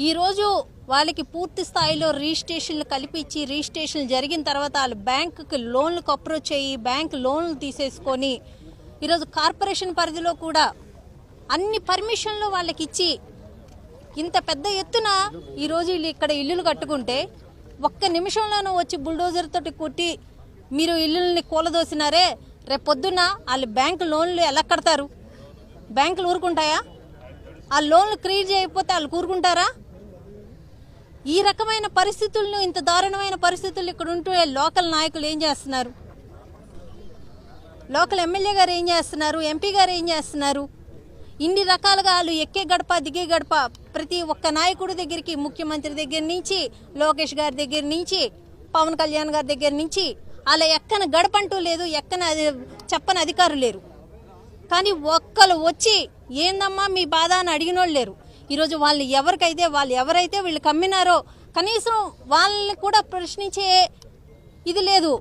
ఈరోజు వాళ్ళకి పూర్తి స్థాయిలో రిజిస్ట్రేషన్లు కల్పించి రిజిస్ట్రేషన్లు జరిగిన తర్వాత వాళ్ళు బ్యాంకుకి లోన్లకు అప్రోచ్ అయ్యి బ్యాంక్ లోన్లు తీసేసుకొని ఈరోజు కార్పొరేషన్ పరిధిలో కూడా అన్ని పర్మిషన్లు వాళ్ళకి ఇచ్చి ఇంత పెద్ద ఎత్తున ఈరోజు వీళ్ళు ఇక్కడ ఇల్లులు కట్టుకుంటే ఒక్క నిమిషంలోనూ వచ్చి బుల్డోజర్ తోటి కొట్టి మీరు ఇల్లుల్ని కూలదోసినారే, రేపు పొద్దున్న వాళ్ళు బ్యాంకు లోన్లు ఎలా కడతారు? బ్యాంకులు ఊరుకుంటాయా? ఆ లోన్లు క్లియర్ చేయకపోతే వాళ్ళు ఊరుకుంటారా? ఈ రకమైన పరిస్థితులను, ఇంత దారుణమైన పరిస్థితులు ఇక్కడ ఉంటే లోకల్ నాయకులు ఏం చేస్తున్నారు? లోకల్ ఎమ్మెల్యే గారు ఏం చేస్తున్నారు? ఎంపీ గారు ఏం చేస్తున్నారు? ఇన్ని రకాలుగా వాళ్ళు ఎక్కే గడప దిగే గడప ప్రతి ఒక్క నాయకుడి దగ్గరికి, ముఖ్యమంత్రి దగ్గర నుంచి, లోకేష్ గారి దగ్గర నుంచి, పవన్ కళ్యాణ్ గారి దగ్గర నుంచి అలా ఎక్కన గడపంటూ లేదు, ఎక్కన చెప్పని అధికారులు లేరు. కానీ ఒక్కరు వచ్చి ఏందమ్మా మీ బాధ అని అడిగినోళ్ళు లేరు. ఈరోజు వాళ్ళు ఎవరైతే వీళ్ళు కమ్మినారో కనీసం వాళ్ళని కూడా ప్రశ్నించే ఇది లేదు.